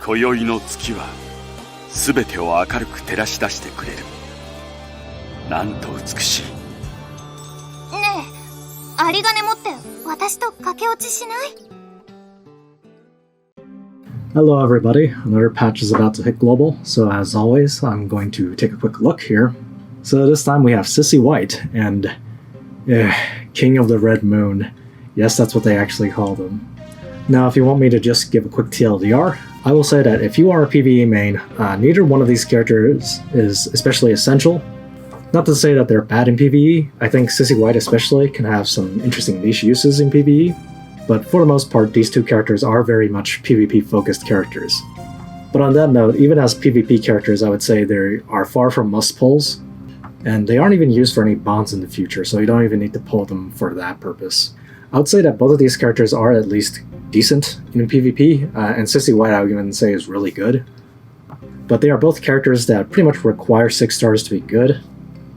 今宵の月はすべてを明るく照らし出してくれる。なんと美しい。ねえ、有り金持って私と駆け落ちしない？ Hello everybody, another patch is about to hit global, so as always, I'm going to take a quick look here. So this time we have Sissi White, and King of the Red Moon. Yes, that's what they actually call them. Now, if you want me to just give a quick TLDR, I will say that if you are a PvE main, neither one of these characters is especially essential. Not to say that they're bad in PvE, I think Sissi White especially can have some interesting niche uses in PvE, but for the most part these two characters are very much PvP focused characters. But on that note, even as PvP characters I would say they are far from must pulls, and they aren't even used for any bonds in the future, so you don't even need to pull them for that purpose. I would say that both of these characters are at least decent in PvP, and Sissi White I would even say is really good. But they are both characters that pretty much require 6 stars to be good,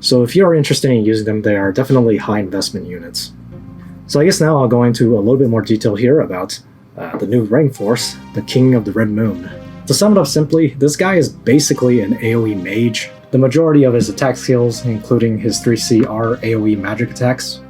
so if you are interested in using them, they are definitely high investment units. So I guess now I'll go into a little bit more detail here about the new Rainforce, the King of the Red Moon. To sum it up simply, this guy is basically an AoE mage. The majority of his attack skills, including his 3C, are AoE magic attacks.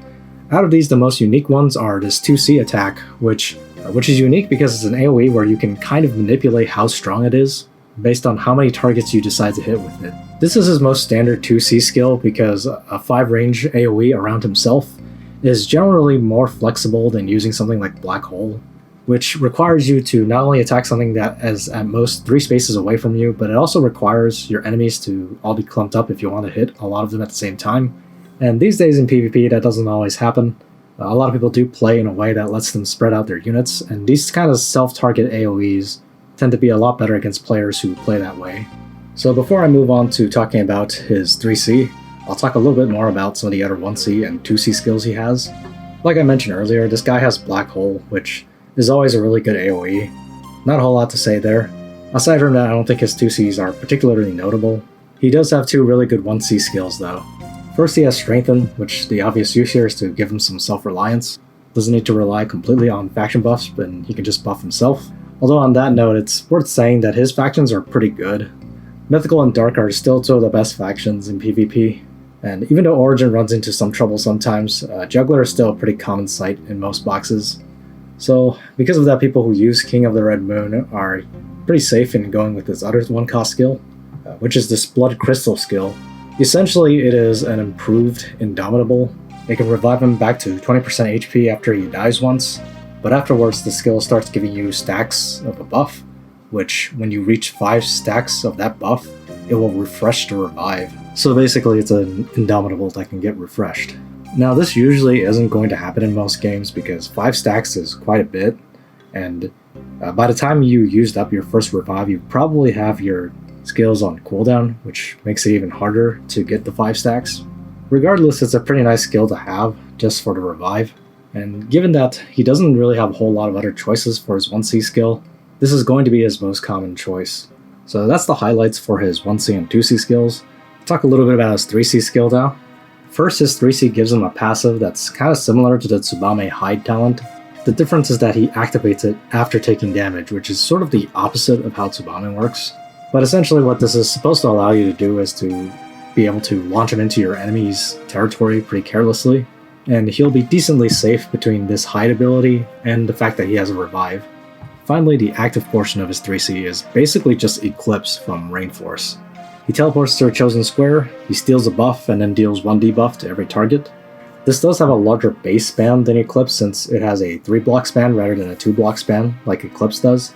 Out of these, the most unique ones are this 2C attack, which is unique because it's an AoE where you can kind of manipulate how strong it is, based on how many targets you decide to hit with it. This is his most standard 2C skill because a 5 range AoE around himself is generally more flexible than using something like Black Hole, which requires you to not only attack something that is at most 3 spaces away from you, but it also requires your enemies to all be clumped up if you want to hit a lot of them at the same time. And these days in PvP that doesn't always happen. A lot of people do play in a way that lets them spread out their units, and these kind of self-target AoEs tend to be a lot better against players who play that way. So before I move on to talking about his 3C, I'll talk a little bit more about some of the other 1C and 2C skills he has. Like I mentioned earlier, this guy has Black Hole, which is always a really good AoE. Not a whole lot to say there. Aside from that, I don't think his 2Cs are particularly notable. He does have 2 really good 1C skills though. First he has Strengthen, which the obvious use here is to give him some self-reliance. Doesn't need to rely completely on faction buffs, and he can just buff himself. Although on that note, it's worth saying that his factions are pretty good. Mythical and Dark are still 2 of the best factions in PvP. And even though Origin runs into some trouble sometimes, Juggler is still a pretty common sight in most boxes. So because of that, people who use King of the Red Moon are pretty safe in going with his other 1-cost skill, which is this Blood Crystal skill. Essentially it is an improved Indomitable. It can revive him back to 20% HP after he dies once, but afterwards the skill starts giving you stacks of a buff, which when you reach 5 stacks of that buff, it will refresh the revive. So basically it's an Indomitable that can get refreshed. Now this usually isn't going to happen in most games because 5 stacks is quite a bit, and by the time you used up your first revive, you probably have your skills on cooldown, which makes it even harder to get the 5 stacks. Regardless, it's a pretty nice skill to have just for the revive, and given that he doesn't really have a whole lot of other choices for his 1C skill, this is going to be his most common choice. So that's the highlights for his 1C and 2C skills. I'll talk a little bit about his 3C skill now. First, his 3C gives him a passive that's kind of similar to the Tsubame Hide talent. The difference is that he activates it after taking damage, which is sort of the opposite of how Tsubame works. But essentially what this is supposed to allow you to do is to be able to launch him into your enemy's territory pretty carelessly, and he'll be decently safe between this hide ability and the fact that he has a revive. Finally, the active portion of his 3C is basically just Eclipse from Rainforce. He teleports to a chosen square, he steals a buff, and then deals 1 debuff to every target. This does have a larger base span than Eclipse since it has a 3-block span rather than a 2-block span like Eclipse does.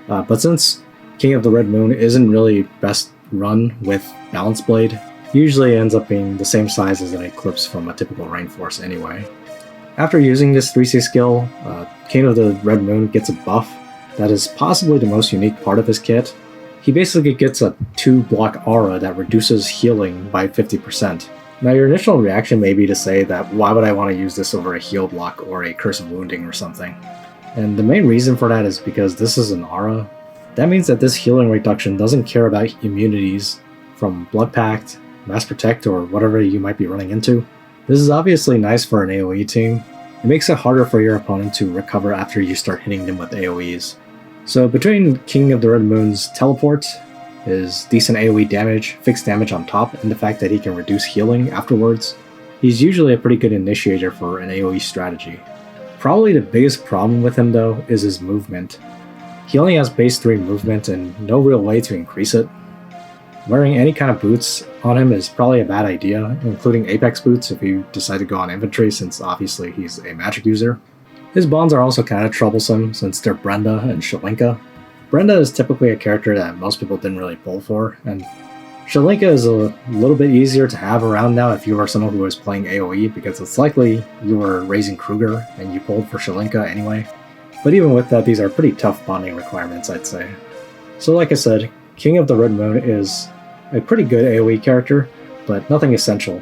But since King of the Red Moon isn't really best run with Balance Blade, usually ends up being the same size as an Eclipse from a typical Rainforce anyway. After using this 3C skill, King of the Red Moon gets a buff that is possibly the most unique part of his kit. He basically gets a 2-block aura that reduces healing by 50%. Now your initial reaction may be to say that why would I want to use this over a heal block or a Curse of Wounding or something? And the main reason for that is because this is an aura. That means that this healing reduction doesn't care about immunities from Blood Pact, Mass Protect, or whatever you might be running into. This is obviously nice for an AoE team. It makes it harder for your opponent to recover after you start hitting them with AoEs. So between King of the Red Moon's teleport, his decent AoE damage, fixed damage on top, and the fact that he can reduce healing afterwards, he's usually a pretty good initiator for an AoE strategy. Probably the biggest problem with him though is his movement. He only has base 3 movement and no real way to increase it. Wearing any kind of boots on him is probably a bad idea, including Apex boots if you decide to go on infantry, since obviously he's a magic user. His bonds are also kind of troublesome since they're Brenda and Shalinka. Brenda is typically a character that most people didn't really pull for, and Shalinka is a little bit easier to have around now if you are someone who is playing AoE, because it's likely you were raising Kruger and you pulled for Shalinka anyway. But even with that, these are pretty tough bonding requirements, I'd say. So like I said, King of the Red Moon is a pretty good AoE character, but nothing essential.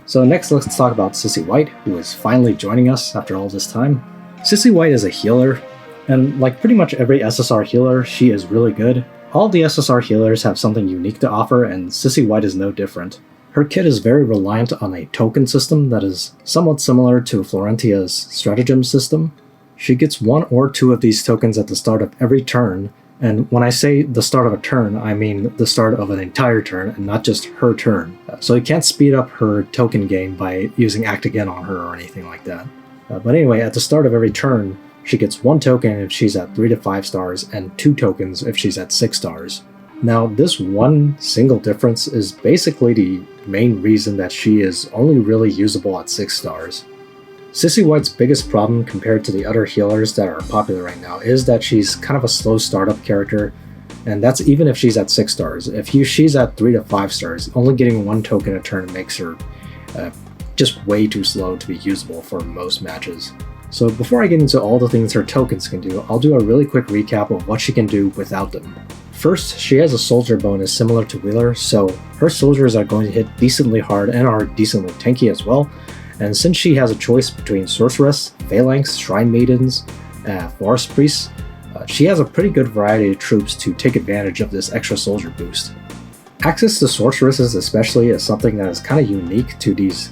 So next let's talk about Sissi White, who is finally joining us after all this time. Sissi White is a healer, and like pretty much every SSR healer, she is really good. All the SSR healers have something unique to offer, and Sissi White is no different. Her kit is very reliant on a token system that is somewhat similar to Florentia's stratagem system. She gets 1 or 2 of these tokens at the start of every turn, and when I say the start of a turn, I mean the start of an entire turn and not just her turn. So you can't speed up her token gain by using Act Again on her or anything like that. But anyway, at the start of every turn, she gets 1 token if she's at 3 to 5 stars and 2 tokens if she's at 6 stars. Now, this one single difference is basically the main reason that she is only really usable at 6 stars. Sissi White's biggest problem compared to the other healers that are popular right now is that she's kind of a slow startup character, and that's even if she's at 6 stars. If she's at 3 to 5 stars, only getting 1 token a turn makes her just way too slow to be usable for most matches. So before I get into all the things her tokens can do, I'll do a really quick recap of what she can do without them. First, she has a soldier bonus similar to Wheeler, so her soldiers are going to hit decently hard and are decently tanky as well. And since she has a choice between Sorceress, Phalanx, Shrine Maidens, Forest Priests, she has a pretty good variety of troops to take advantage of this extra soldier boost. Access to Sorceresses especially is something that is kind of unique to these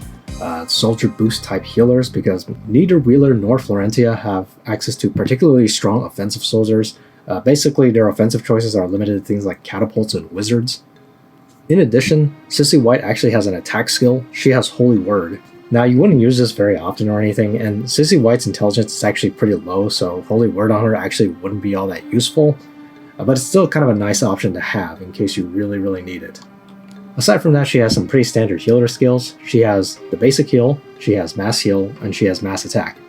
soldier boost type healers, because neither Wheeler nor Florentia have access to particularly strong offensive soldiers. Basically, their offensive choices are limited to things like catapults and wizards. In addition, Sissi White actually has an attack skill. She has Holy Word. Now, you wouldn't use this very often or anything, and Sissi White's intelligence is actually pretty low, so Holy Word on her actually wouldn't be all that useful, but it's still kind of a nice option to have in case you really need it. Aside from that, she has some pretty standard healer skills. She has the basic heal, she has mass heal, and she has mass attack.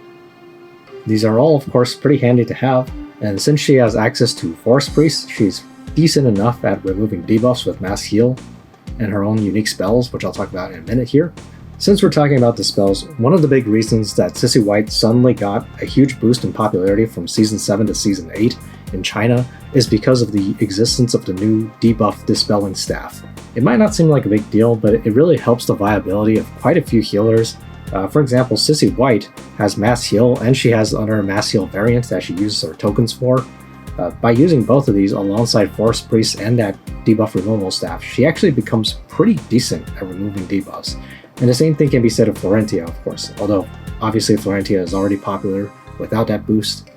These are all, of course, pretty handy to have, and since she has access to Forest Priest, she's decent enough at removing debuffs with mass heal and her own unique spells, which I'll talk about in a minute here. Since we're talking about the spells, one of the big reasons that Sissi White suddenly got a huge boost in popularity from Season 7 to Season 8 in China is because of the existence of the new debuff dispelling staff. It might not seem like a big deal, but it really helps the viability of quite a few healers. For example, Sissi White has mass heal, and she has another mass heal variant that she uses her tokens for. By using both of these alongside Forest Priest and that debuff removal staff, she actually becomes pretty decent at removing debuffs. And the same thing can be said of Florentia, of course, although obviously Florentia is already popular without that boost.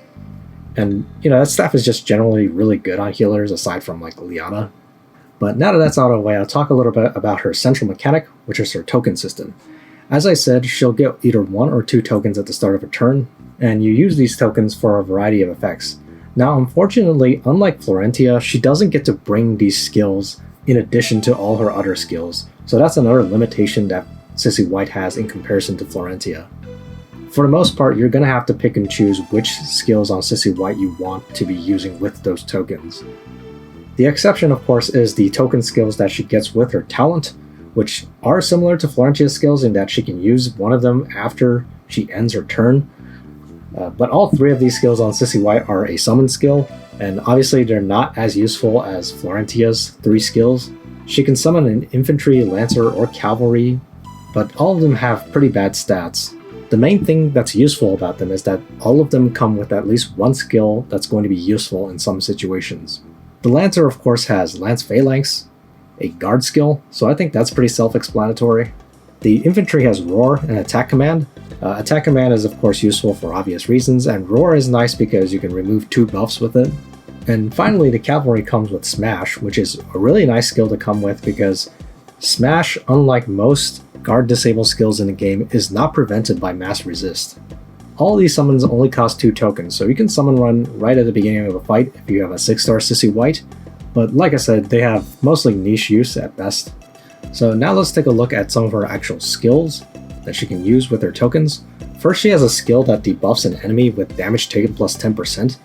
And, that staff is just generally really good on healers, aside from, like, Liana. But now that that's out of the way, I'll talk a little bit about her central mechanic, which is her token system. As I said, she'll get either 1 or 2 tokens at the start of a turn, and you use these tokens for a variety of effects. Now, unfortunately, unlike Florentia, she doesn't get to bring these skills in addition to all her other skills, so that's another limitation that Sissi White has in comparison to Florentia. For the most part, you're going to have to pick and choose which skills on Sissi White you want to be using with those tokens. The exception, of course, is the token skills that she gets with her talent, which are similar to Florentia's skills in that she can use one of them after she ends her turn. But all 3 of these skills on Sissi White are a summon skill, and obviously they're not as useful as Florentia's 3 skills. She can summon an infantry, lancer, or cavalry, but all of them have pretty bad stats. The main thing that's useful about them is that all of them come with at least 1 skill that's going to be useful in some situations. The Lancer, of course, has Lance Phalanx, a guard skill, so I think that's pretty self-explanatory. The Infantry has Roar and Attack Command. Attack Command is, of course, useful for obvious reasons, and Roar is nice because you can remove 2 buffs with it. And finally, the cavalry comes with Smash, which is a really nice skill to come with because Smash, unlike most guard disable skills in the game, is not prevented by mass resist. All of these summons only cost 2 tokens, so you can summon one right at the beginning of a fight if you have a 6-star Sissi White, but like I said, they have mostly niche use at best. So now let's take a look at some of her actual skills that she can use with her tokens. First, she has a skill that debuffs an enemy with damage taken plus 10%.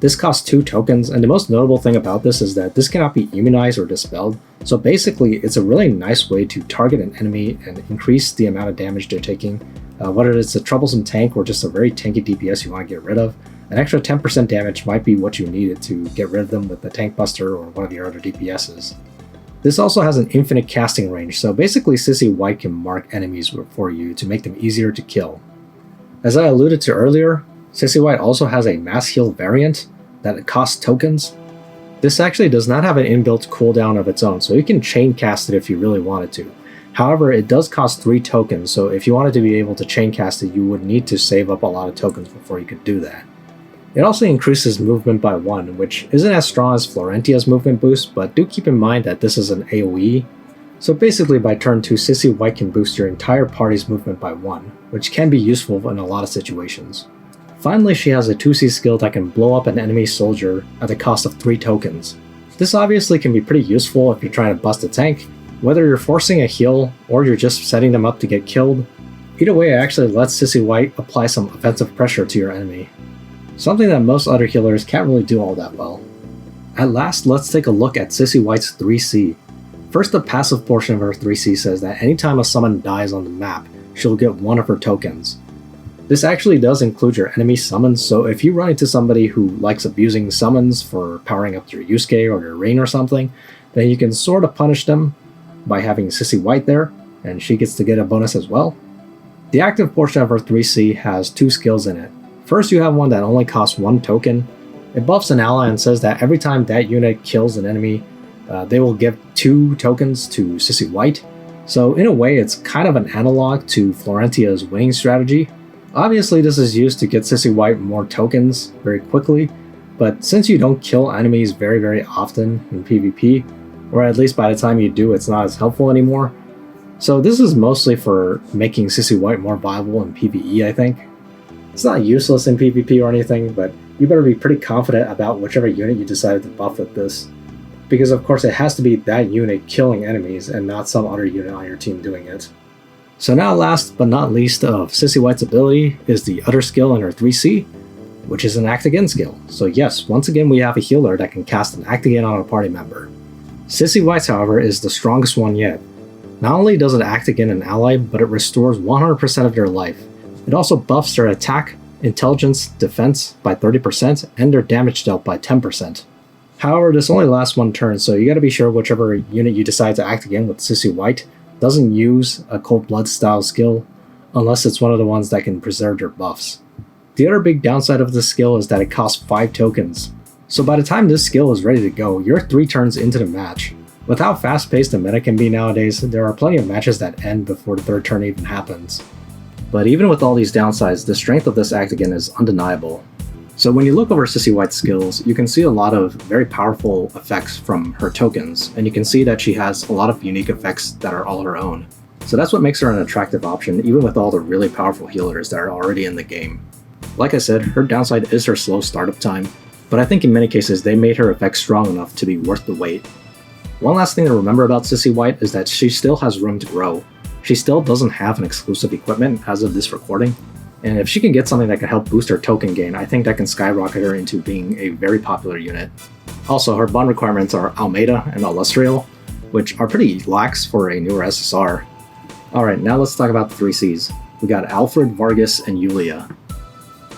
This costs 2 tokens, and the most notable thing about this is that this cannot be immunized or dispelled, so basically it's a really nice way to target an enemy and increase the amount of damage they're taking. Whether it's a troublesome tank or just a very tanky DPS you want to get rid of, an extra 10% damage might be what you needed to get rid of them with the Tank Buster or one of your other DPSs. This also has an infinite casting range, so basically Sissi White can mark enemies for you to make them easier to kill. As I alluded to earlier, Sissi White also has a mass heal variant that costs tokens. This actually does not have an inbuilt cooldown of its own, so you can chain cast it if you really wanted to. However, it does cost 3 tokens, so if you wanted to be able to chain cast it, you would need to save up a lot of tokens before you could do that. It also increases movement by 1, which isn't as strong as Florentia's movement boost, but do keep in mind that this is an AoE. So basically by turn 2, Sissi White can boost your entire party's movement by 1, which can be useful in a lot of situations. Finally, she has a 2C skill that can blow up an enemy soldier at the cost of 3 tokens. This obviously can be pretty useful if you're trying to bust a tank, whether you're forcing a heal or you're just setting them up to get killed. Either way, it actually lets Sissi White apply some offensive pressure to your enemy, something that most other healers can't really do all that well. At last, let's take a look at Sissi White's 3C. First, the passive portion of her 3C says that anytime a summon dies on the map, she'll get 1 of her tokens. This actually does include your enemy summons, so if you run into somebody who likes abusing summons for powering up your Yusuke or your Rain or something, then you can sort of punish them by having Sissi White there, and she gets to get a bonus as well. The active portion of her 3C has 2 skills in it. First, you have one that only costs 1 token. It buffs an ally and says that every time that unit kills an enemy, they will give 2 tokens to Sissi White. So in a way, it's kind of an analog to Florentia's winning strategy. Obviously, this is used to get Sissi White more tokens very quickly, but since you don't kill enemies very often in PvP, or at least by the time you do, it's not as helpful anymore. So this is mostly for making Sissi White more viable in PvE, I think. It's not useless in PvP or anything, but you better be pretty confident about whichever unit you decided to buff with this. Because of course it has to be that unit killing enemies and not some other unit on your team doing it. So now last but not least of Sissi White's ability is the other skill in her 3C, which is an Act Again skill. So yes, once again we have a healer that can cast an Act Again on a party member. Sissi White's, however, is the strongest one yet. Not only does it act again an ally, but it restores 100% of their life. It also buffs their attack, intelligence, defense by 30%, and their damage dealt by 10%. However, this only lasts 1 turn, so you gotta be sure whichever unit you decide to act again with Sissi White doesn't use a Cold Blood style skill, unless it's one of the ones that can preserve their buffs. The other big downside of this skill is that it costs 5 tokens. So by the time this skill is ready to go, you're 3 turns into the match. With how fast-paced the meta can be nowadays, there are plenty of matches that end before the 3rd turn even happens. But even with all these downsides, the strength of this act again is undeniable. So when you look over Sissi White's skills, you can see a lot of very powerful effects from her tokens, and you can see that she has a lot of unique effects that are all her own. So that's what makes her an attractive option, even with all the really powerful healers that are already in the game. Like I said, her downside is her slow startup time, but I think in many cases they made her effects strong enough to be worth the wait. One last thing to remember about Sissi White is that she still has room to grow. She still doesn't have an exclusive equipment as of this recording, and if she can get something that can help boost her token gain, I think that can skyrocket her into being a very popular unit. Also, her bond requirements are Almeida and Illustrial, which are pretty lax for a newer SSR. Alright, now let's talk about the 3Cs. We got Alfred, Vargas, and Yulia.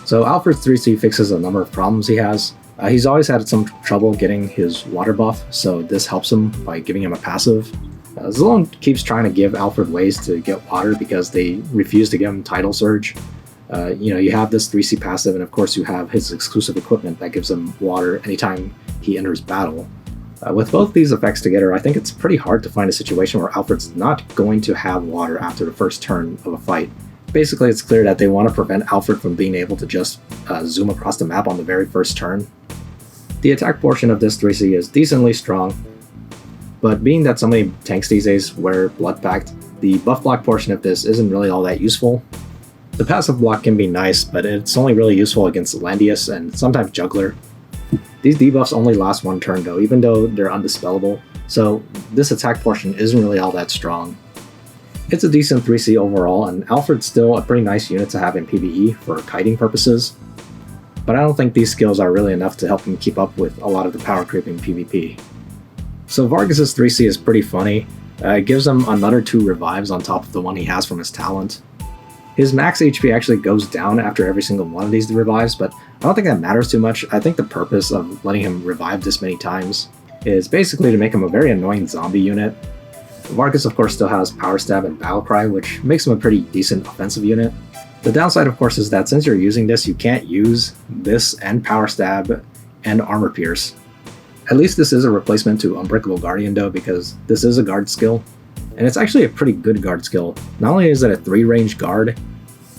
So Alfred's 3C fixes a number of problems he has. He's always had some trouble getting his water buff, so this helps him by giving him a passive. Zillow keeps trying to give Alfred ways to get water because they refuse to give him Tidal Surge. You have this 3C passive, and of course you have his exclusive equipment that gives him water anytime he enters battle. With both these effects together, I think it's pretty hard to find a situation where Alfred's not going to have water after the first turn of a fight. Basically, it's clear that they want to prevent Alfred from being able to just zoom across the map on the very first turn. The attack portion of this 3C is decently strong, but being that so many tanks these days wear Blood Pact, the buff block portion of this isn't really all that useful. The passive block can be nice, but it's only really useful against Landius and sometimes Juggler. These debuffs only last one turn though, even though they're undispellable, so this attack portion isn't really all that strong. It's a decent 3C overall, and Alfred's still a pretty nice unit to have in PvE for kiting purposes, but I don't think these skills are really enough to help him keep up with a lot of the power creep in PvP. So Vargas' 3C is pretty funny. It gives him another 2 revives on top of the one he has from his talent. His max HP actually goes down after every single one of these revives, but I don't think that matters too much. I think the purpose of letting him revive this many times is basically to make him a very annoying zombie unit. Vargas of course still has Power Stab and Battle Cry, which makes him a pretty decent offensive unit. The downside of course is that since you're using this, you can't use this and Power Stab and Armor Pierce. At least this is a replacement to Unbreakable Guardian though, because this is a guard skill, and it's actually a pretty good guard skill. Not only is it a 3-range guard,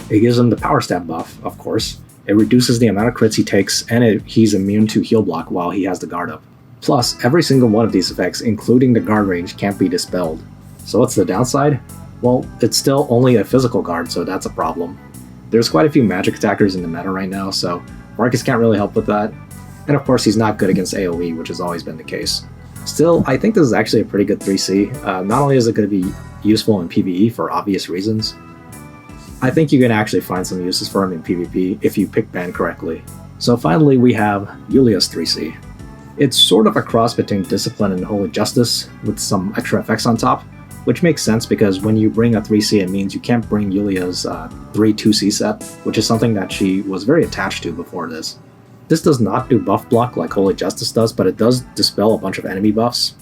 it gives him the Power Stab buff, of course. It reduces the amount of crits he takes, and he's immune to heal block while he has the guard up. Plus, every single one of these effects, including the guard range, can't be dispelled. So what's the downside? Well, it's still only a physical guard, so that's a problem. There's quite a few magic attackers in the meta right now, so Vargas can't really help with that. And of course, he's not good against AoE, which has always been the case. Still, I think this is actually a pretty good 3C. Not only is it going to be useful in PvE for obvious reasons, I think you can actually find some uses for him in PvP if you pick ban correctly. So finally, we have Yulia's 3C. It's sort of a cross between Discipline and Holy Justice, with some extra effects on top, which makes sense because when you bring a 3C, it means you can't bring Yulia's 3 2C set, which is something that she was very attached to before this. This does not do buff block like Holy Justice does, but it does dispel a bunch of enemy buffs.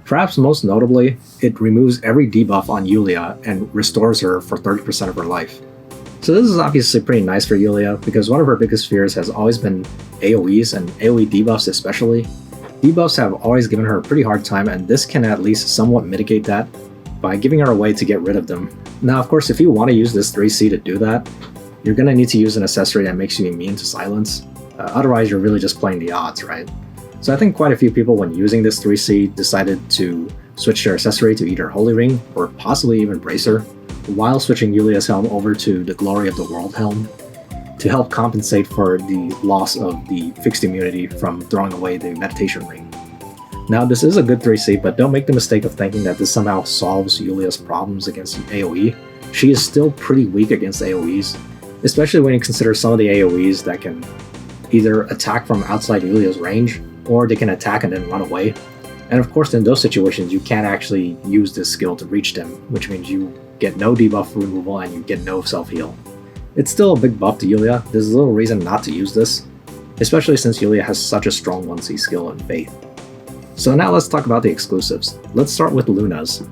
Perhaps most notably, it removes every debuff on Yulia and restores her for 30% of her life. So this is obviously pretty nice for Yulia, because one of her biggest fears has always been AoEs, and AoE debuffs especially. Debuffs have always given her a pretty hard time, and this can at least somewhat mitigate that by giving her a way to get rid of them. Now of course, if you want to use this 3C to do that, you're going to need to use an accessory that makes you immune to silence. Otherwise you're really just playing the odds, right? So I think quite a few people when using this 3C decided to switch their accessory to either Holy Ring or possibly even Bracer, while switching Yulia's helm over to the Glory of the World helm to help compensate for the loss of the fixed immunity from throwing away the Meditation Ring. Now this is a good 3C, but don't make the mistake of thinking that this somehow solves Yulia's problems against AoE. She is still pretty weak against AoEs, especially when you consider some of the AoEs that can either attack from outside Yulia's range, or they can attack and then run away. And of course in those situations you can't actually use this skill to reach them, which means you get no debuff removal and you get no self-heal. It's still a big buff to Yulia. There's little reason not to use this, especially since Yulia has such a strong 1C skill in Faith. So now let's talk about the exclusives. Let's start with Luna's.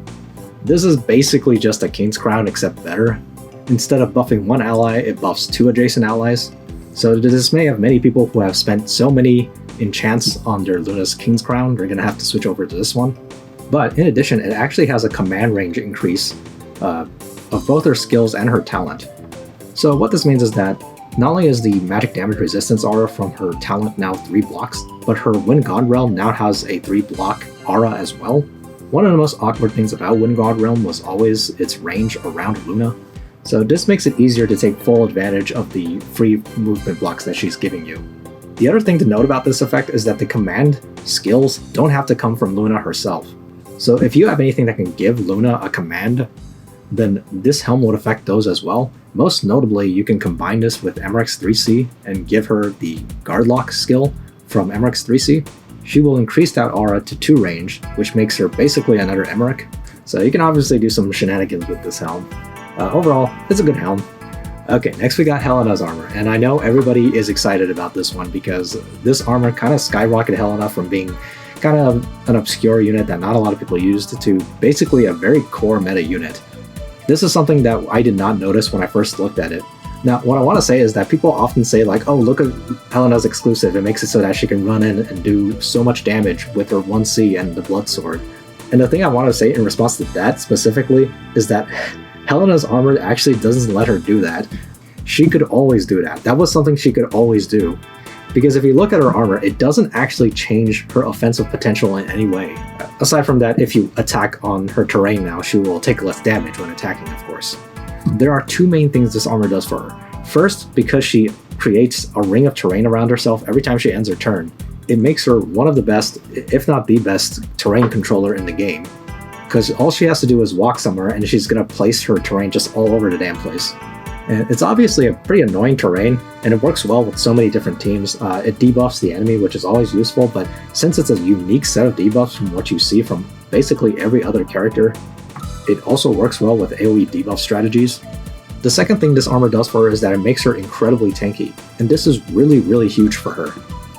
This is basically just a King's Crown except better. Instead of buffing one ally, it buffs 2 adjacent allies. So to the dismay of many people who have spent so many enchants on their Luna's King's Crown, they're going to have to switch over to this one. But in addition, it actually has a command range increase of both her skills and her talent. So what this means is that not only is the magic damage resistance aura from her talent now 3 blocks, but her Wind God Realm now has a 3 block aura as well. One of the most awkward things about Wind God Realm was always its range around Luna. So this makes it easier to take full advantage of the free movement blocks that she's giving you. The other thing to note about this effect is that the command skills don't have to come from Luna herself. So if you have anything that can give Luna a command, then this helm would affect those as well. Most notably, you can combine this with Emmerich's 3C and give her the Guard Lock skill from Emmerich's 3C. She will increase that aura to 2 range, which makes her basically another Emmerich. So you can obviously do some shenanigans with this helm. Overall, it's a good helm. Okay, next we got Helena's armor, and I know everybody is excited about this one because this armor kind of skyrocketed Helena from being kind of an obscure unit that not a lot of people used to basically a very core meta unit. This is something that I did not notice when I first looked at it. Now, what I want to say is that people often say like, oh, look at Helena's exclusive, it makes it so that she can run in and do so much damage with her 1C and the Blood Sword. And the thing I want to say in response to that specifically is that Helena's armor actually doesn't let her do that. She could always do that. That was something she could always do. Because if you look at her armor, it doesn't actually change her offensive potential in any way. Aside from that, if you attack on her terrain now, she will take less damage when attacking, of course. There are two main things this armor does for her. First, because she creates a ring of terrain around herself every time she ends her turn, it makes her one of the best, if not the best, terrain controller in the game. Because all she has to do is walk somewhere and she's going to place her terrain just all over the damn place. And it's obviously a pretty annoying terrain, and it works well with so many different teams. It debuffs the enemy, which is always useful, but since it's a unique set of debuffs from what you see from basically every other character, it also works well with AoE debuff strategies. The second thing this armor does for her is that it makes her incredibly tanky, and this is really huge for her.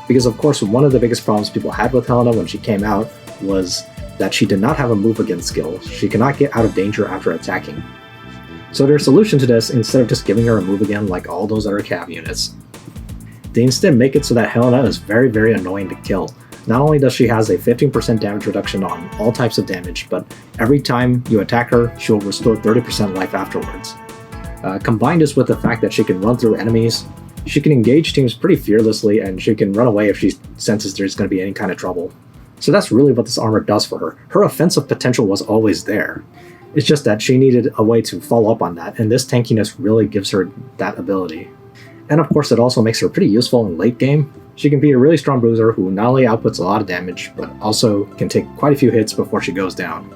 Because of course, one of the biggest problems people had with Helena when she came out was that she did not have a move against skill. She cannot get out of danger after attacking. So their solution to this, instead of just giving her a move again like all those other cav units, they instead make it so that Helena is very annoying to kill. Not only does she has a 15% damage reduction on all types of damage, but every time you attack her, she will restore 30% life afterwards. Combine this with the fact that she can run through enemies, she can engage teams pretty fearlessly, and she can run away if she senses there's going to be any kind of trouble. So that's really what this armor does for her. Her offensive potential was always there. It's just that she needed a way to follow up on that, and this tankiness really gives her that ability. And of course, it also makes her pretty useful in late game. She can be a really strong bruiser who not only outputs a lot of damage, but also can take quite a few hits before she goes down.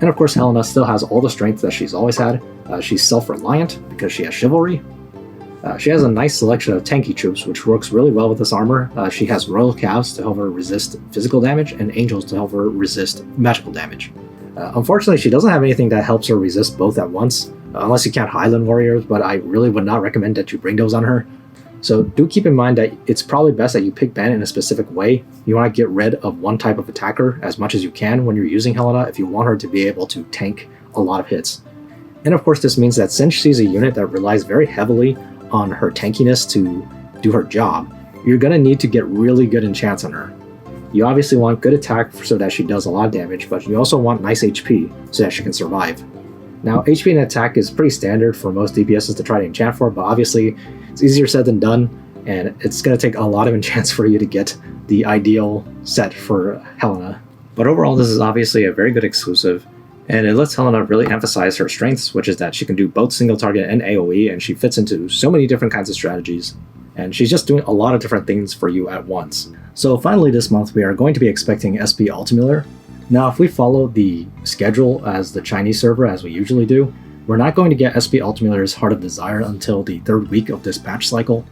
And of course, Helena still has all the strength that she's always had. She's self-reliant because she has chivalry. She has a nice selection of tanky troops, which works really well with this armor. She has royal calves to help her resist physical damage, and angels to help her resist magical damage. Unfortunately, she doesn't have anything that helps her resist both at once, unless you count Highland Warriors, but I really would not recommend that you bring those on her. So do keep in mind that it's probably best that you pick ban in a specific way. You want to get rid of one type of attacker as much as you can when you're using Helena if you want her to be able to tank a lot of hits. And of course, this means that since she's a unit that relies very heavily on her tankiness to do her job, you're going to need to get really good enchants on her. You obviously want good attack so that she does a lot of damage, but you also want nice HP so that she can survive. Now, HP and attack is pretty standard for most DPSs to try to enchant for, but obviously it's easier said than done, and it's going to take a lot of enchants for you to get the ideal set for Helena. But overall, this is obviously a very good exclusive, and it lets Helena really emphasize her strengths, which is that she can do both single target and AoE, and she fits into so many different kinds of strategies, and she's just doing a lot of different things for you at once. So finally this month we are going to be expecting SP Altemuller. Now if we follow the schedule as the Chinese server as we usually do, we're not going to get SP Altemuller's Heart of Desire until the 3rd week of this patch cycle.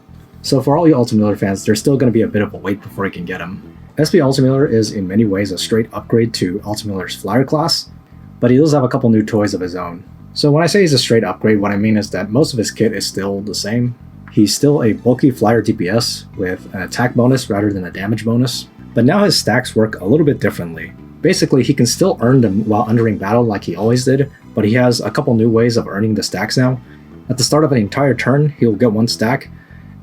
So for all you Altemuller fans, there's still going to be a bit of a wait before you can get him. SP Altemuller is in many ways a straight upgrade to Altemuller's Flyer class, but he does have a couple new toys of his own. So when I say he's a straight upgrade, what I mean is that most of his kit is still the same. He's still a bulky flyer DPS with an attack bonus rather than a damage bonus, but now his stacks work a little bit differently. Basically, he can still earn them while entering battle like he always did, but he has a couple new ways of earning the stacks now. At the start of an entire turn, he'll get 1 stack,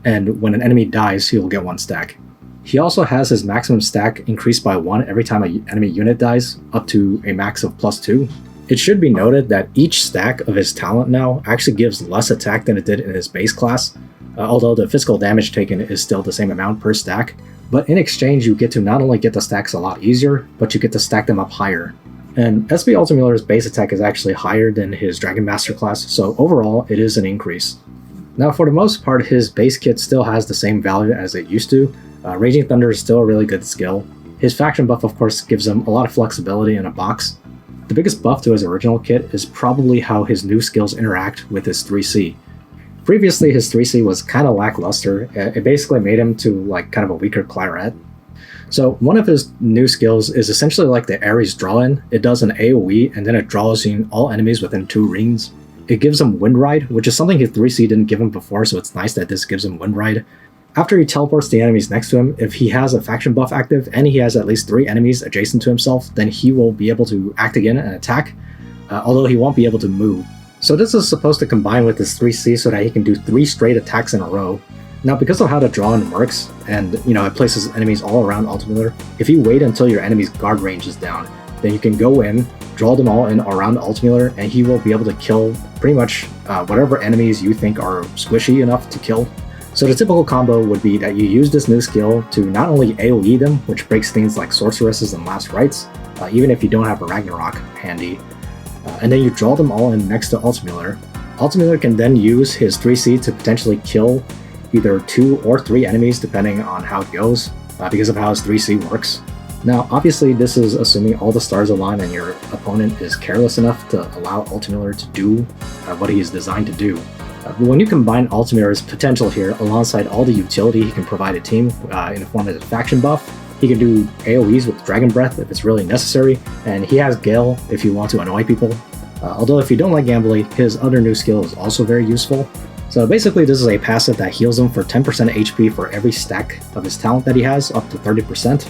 and when an enemy dies, he'll get 1 stack. He also has his maximum stack increased by 1 every time an enemy unit dies, up to a max of +2. It should be noted that each stack of his talent now actually gives less attack than it did in his base class, although the physical damage taken is still the same amount per stack. But in exchange, you get to not only get the stacks a lot easier, but you get to stack them up higher. And SP Altemuller's base attack is actually higher than his Dragon Master class, so overall it is an increase. Now for the most part, his base kit still has the same value as it used to. Raging Thunder is still a really good skill. His faction buff of course gives him a lot of flexibility in a box. The biggest buff to his original kit is probably how his new skills interact with his 3C. Previously, his 3C was kind of lackluster. It basically made him to like kind of a weaker Claret. So one of his new skills is essentially like the Ares Draw-In. It does an AoE and then it draws in all enemies within 2 rings. It gives him Wind Ride, which is something his 3C didn't give him before, so it's nice that this gives him Wind Ride. After he teleports the enemies next to him, if he has a faction buff active and he has at least 3 enemies adjacent to himself, then he will be able to act again and attack, although he won't be able to move. So this is supposed to combine with his 3C so that he can do 3 straight attacks in a row. Now because of how the draw-in works, and it places enemies all around Altemuller, if you wait until your enemy's guard range is down, then you can go in, draw them all in around Altemuller, and he will be able to kill pretty much whatever enemies you think are squishy enough to kill. So the typical combo would be that you use this new skill to not only AoE them, which breaks things like sorceresses and last rites, even if you don't have a Ragnarok handy, and then you draw them all in next to Altemuller. Altemuller can then use his 3C to potentially kill either 2 or 3 enemies depending on how it goes, because of how his 3C works. Now obviously this is assuming all the stars align and your opponent is careless enough to allow Altemuller to do what he is designed to do. But when you combine Altemuller's potential here alongside all the utility he can provide a team in the form of a faction buff, he can do AoEs with Dragon Breath if it's really necessary, and he has Gale if you want to annoy people. Although if you don't like Gambly, his other new skill is also very useful. So basically this is a passive that heals him for 10% HP for every stack of his talent that he has, up to 30%.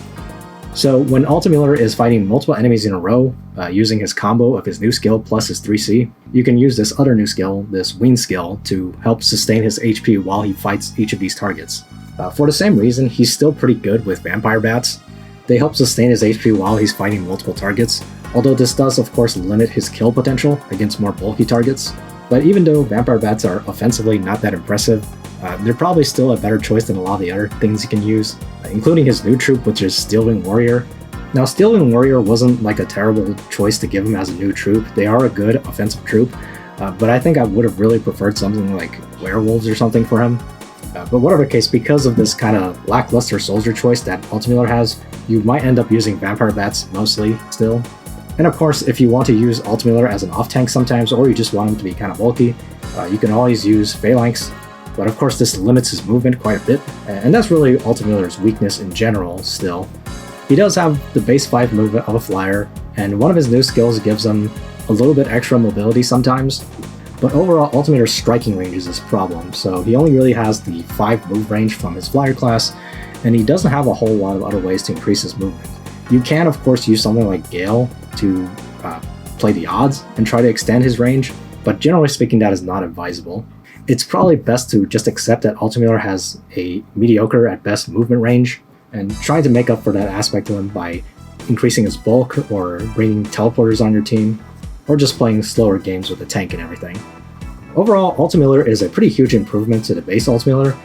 So when Altemuller is fighting multiple enemies in a row, using his combo of his new skill plus his 3C, you can use this other new skill, this Wing skill, to help sustain his HP while he fights each of these targets. For the same reason, he's still pretty good with Vampire Bats. They help sustain his HP while he's fighting multiple targets, although this does of course limit his kill potential against more bulky targets. But even though Vampire Bats are offensively not that impressive, they're probably still a better choice than a lot of the other things he can use, including his new troop, which is Steelwing Warrior. Now Steelwing Warrior wasn't like a terrible choice to give him as a new troop. They are a good offensive troop, but I think I would have really preferred something like Werewolves or something for him. But whatever case, because of this kind of lackluster soldier choice that Altemuller has, you might end up using Vampire Bats mostly still. And of course, if you want to use Altemuller as an off-tank sometimes, or you just want him to be kind of bulky, you can always use Phalanx. But of course this limits his movement quite a bit, and that's really Altemuller's weakness in general still. He does have the base 5 movement of a flyer, and one of his new skills gives him a little bit extra mobility sometimes, but overall Altemuller's striking range is his problem, so he only really has the 5 move range from his flyer class, and he doesn't have a whole lot of other ways to increase his movement. You can of course use something like Gale to play the odds and try to extend his range, but generally speaking that is not advisable. It's probably best to just accept that Altemuller has a mediocre at best movement range, and trying to make up for that aspect of him by increasing his bulk or bringing teleporters on your team, or just playing slower games with a tank and everything. Overall, Altemuller is a pretty huge improvement to the base Altemuller.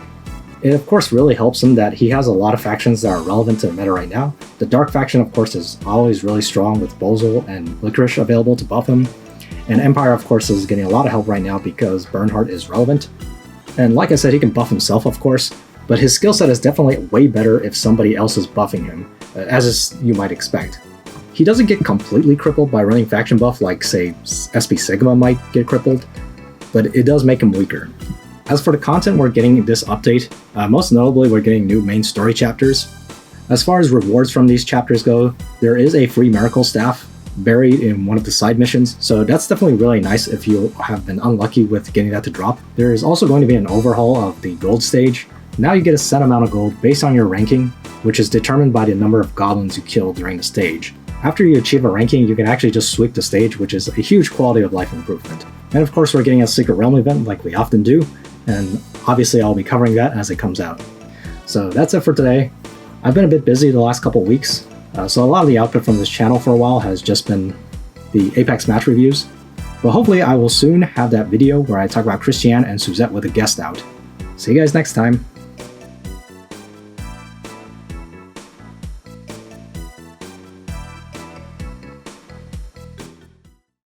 It of course really helps him that he has a lot of factions that are relevant to the meta right now. The Dark faction of course is always really strong with Bozel and Licorice available to buff him. And Empire, of course, is getting a lot of help right now because Bernhardt is relevant. And like I said, he can buff himself, of course, but his skill set is definitely way better if somebody else is buffing him, as is you might expect. He doesn't get completely crippled by running faction buff like, say, SP Sigma might get crippled, but it does make him weaker. As for the content we're getting in this update, most notably we're getting new main story chapters. As far as rewards from these chapters go, there is a free Miracle Staff buried in one of the side missions, so that's definitely really nice if you have been unlucky with getting that to drop. There is also going to be an overhaul of the gold stage. Now you get a set amount of gold based on your ranking, which is determined by the number of goblins you kill during the stage. After you achieve a ranking, you can actually just sweep the stage, which is a huge quality of life improvement. And of course we're getting a Secret Realm event like we often do, and obviously I'll be covering that as it comes out. So that's it for today. I've been a bit busy the last couple weeks, so a lot of the output from this channel for a while has just been the Apex match reviews, but hopefully I will soon have that video where I talk about Christiane and Suzette with a guest out. See you guys next time.